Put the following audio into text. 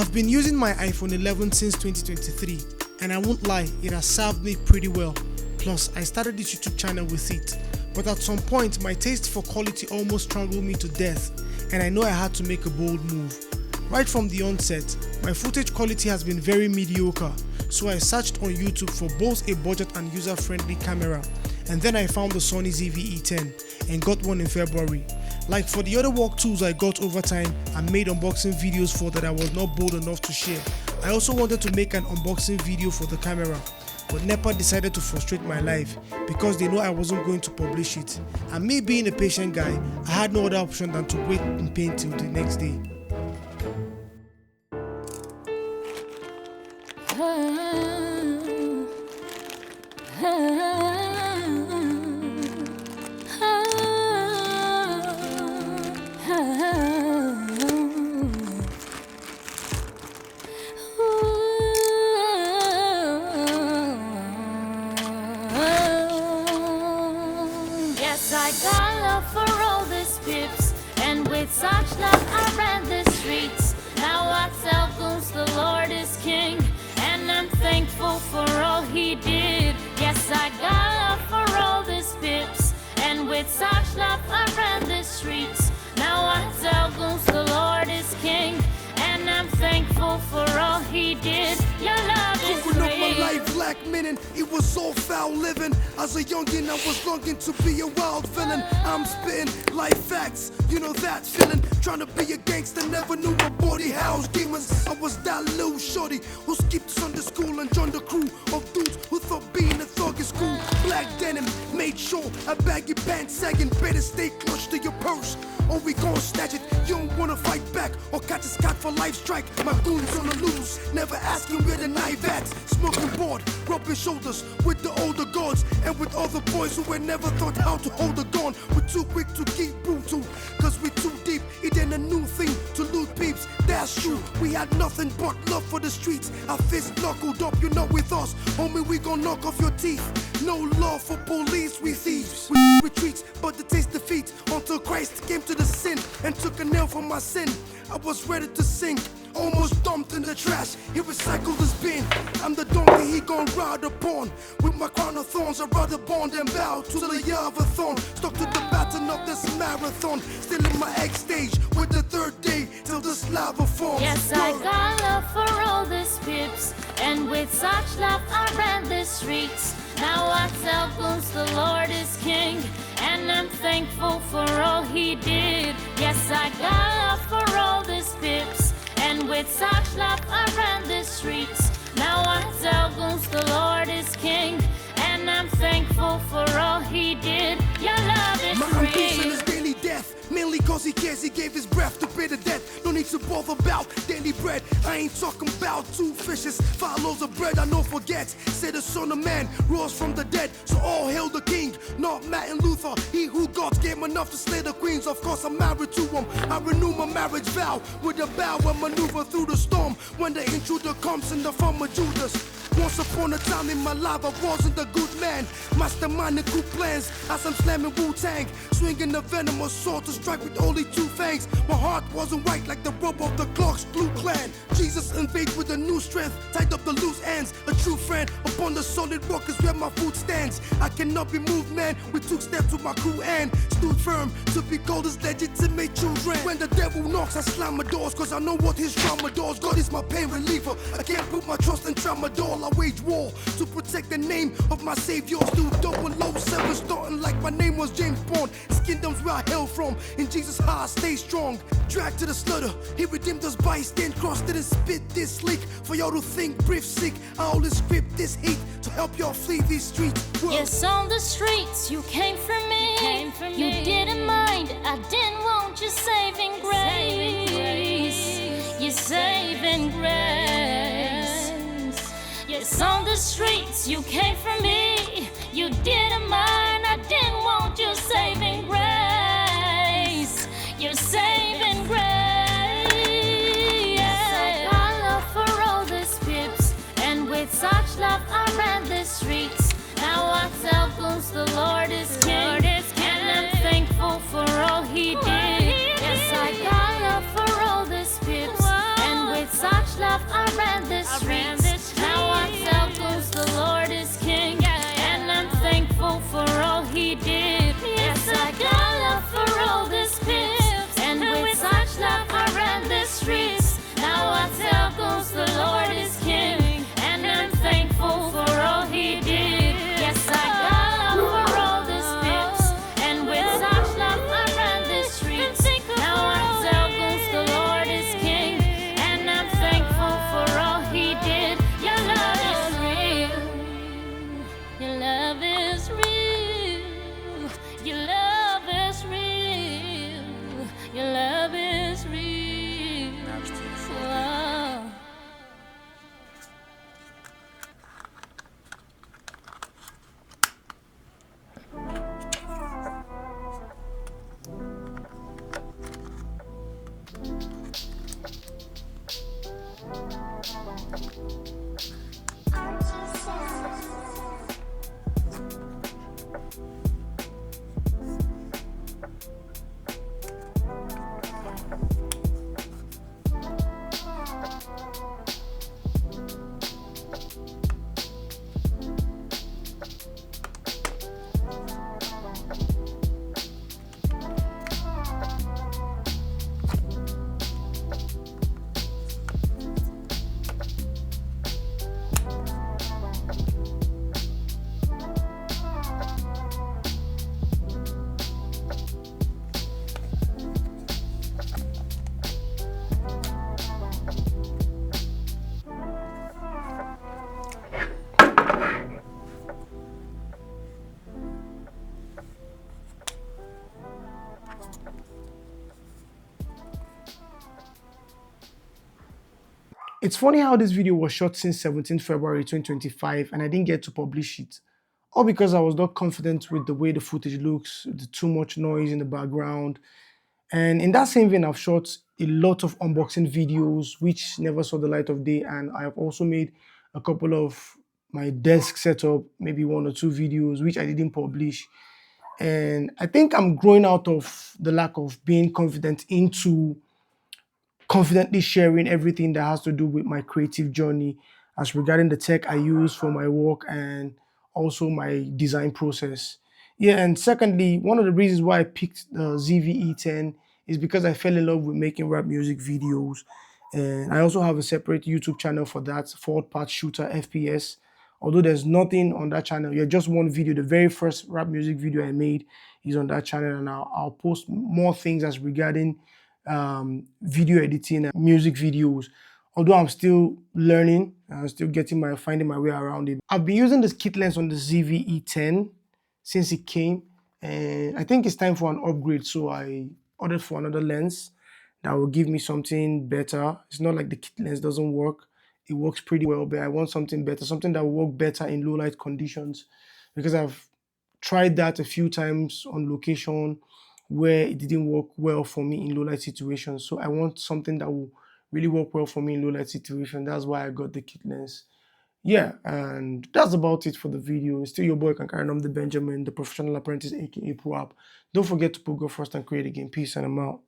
I've been using my iPhone 11 since 2023, and I won't lie, it has served me pretty well. Plus, I started this YouTube channel with it. But at some point, my taste for quality almost strangled me to death, and I know I had to make a bold move. Right from the onset, my footage quality has been very mediocre, so I searched on YouTube for both a budget and user-friendly camera, and then I found the Sony ZVE 10 and got one in February. Like for the other work tools I got over time and made unboxing videos for that I was not bold enough to share, I also wanted to make an unboxing video for the camera, but NEPA decided to frustrate my life because they know I wasn't going to publish it, and me being a patient guy, I had no other option than to wait in pain till the next day. Yes, I got love for all these pips, and with such love I ran the streets. Now I tell goons the Lord is King, and I'm thankful for all He did. Yes, I got love for all these pips, and with such love I ran the streets. Now I tell goons the Lord is King, and I'm thankful for all He did. Your love is Growing up my free. life, black meaning it was all foul living. As a youngin', I was longing to be a wild villain. I'm spitting life facts, you know that feeling. Trying to be a gangster, never knew a body house demons. I was that little shorty who skipped Sunday school and joined the crew of dudes who thought being a thug is cool. Black denim made sure a baggy pants sagging. Better stay close to your purse, or we gon' snatch it. You don't wanna fight back or catch a scat for life strike. My goons on the loose, never asking where the knife at. Smoking board, rubbing shoulders with the older guards and with other boys who had never thought how to hold a gun. We're too quick to keep brutal, cause we're too deep. It ain't a new thing to loot peeps, that's true. We had nothing but love for the streets. Our fists knuckled up, you're not with us, homie, we gon' knock off your teeth. No love for police, we thieves. We retreats, but the taste defeat until Christ came to the sin and took a nail for my sin. I was ready to sink, almost dumped in the trash. He recycled his bin. I'm the donkey he gon' ride upon. With my crown of thorns, I'd rather bond and bow to the year of a thorn. Stuck to the pattern of this marathon. Still in my egg stage with the third day till this lava forms. Yes, I got love for all these pips, and with such love I ran the streets. Now I tell goons the Lord is King, and I'm thankful for all He did. Yes, I got love for all these pips, and with such love I ran the streets. Now I tell goons the Lord is King, and I'm thankful for all He did. Your love is My free. ambition is daily death, mainly cause he cares, he gave his breath to bitter death. No need to bother about daily bread. I ain't talking about 2 fishes, 5 loaves of bread I no forget. Say the Son of Man rose from the dead, so all hail the King, not Martin Luther. He who God gave enough to slay the queens. Of course I'm married to him. I renew my marriage vow with a bow and maneuver through the storm when the intruder comes in the form of Judas. Once upon a time in my life I wasn't a good man, masterminding cool plans as I'm slamming Wu-Tang, swinging the venomous sword to strike with only 2 fangs. My heart wasn't white like the robe of the Clark's Blue Clan. Jesus invades with a new strength, tied up the loose ends. A true friend upon the solid rock is where my foot stands. I cannot be moved, man. We took steps with my crew and stood firm to be called as legitimate children. When the devil knocks, I slam my doors, cause I know what his trauma does. God is my pain reliever. I can't put my trust in tramadol. I wage war to protect the name of my savior. Still 007, starting like my name was James Bond. His kingdom's where I hail from. In Jesus' high, I stay strong. Dragged to the slaughter, He redeemed us by His stand cross. Didn't spit this slick for y'all to think brief sick. I always script this hate to help y'all flee these streets. Whoa. Yes, on the streets you came for me. You didn't mind, I didn't want your saving grace. Your saving grace. Yes, on the streets you came for me. You didn't mind, I didn't want your saving grace. Your saving grace. Yes, I got love for all these pips, and with such love I ran the streets. Now I tell goons the Lord is King, and I'm thankful for all He did. Yes, I got love for all these pips, and with such It's funny how this video was shot since 17th February 2025 and I didn't get to publish it. All because I was not confident with the way the footage looks, the too much noise in the background. And in that same vein, I've shot a lot of unboxing videos which never saw the light of day, and I have also made a couple of my desk setup, maybe 1 or 2 videos which I didn't publish. And I think I'm growing out of the lack of being confident into confidently sharing everything that has to do with my creative journey as regarding the tech I use for my work and also my design process. Yeah, and secondly, one of the reasons why I picked the ZVE 10 is because I fell in love with making rap music videos. And I also have a separate YouTube channel for that, Forward Part Shooter FPS. Although there's nothing on that channel, yeah, just one video. The very first rap music video I made is on that channel, and I'll post more things as regarding video editing and music videos. Although I'm still learning, I'm still finding my way around it. I've been using this kit lens on the ZVE 10 since it came, and I think it's time for an upgrade. So I ordered for another lens that will give me something better. It's not like the kit lens doesn't work. It works pretty well, but I want something better, something that will work better in low light conditions, because I've tried that a few times on location where it didn't work well for me in low light situations. So I want something that will really work well for me in low light situations. That's why I got the kit lens. Yeah, and that's about it for the video. It's still your boy Kankara, I'm the Benjamin, the professional apprentice, aka Pro App. Don't forget to put God first and create again. Peace, and I'm out.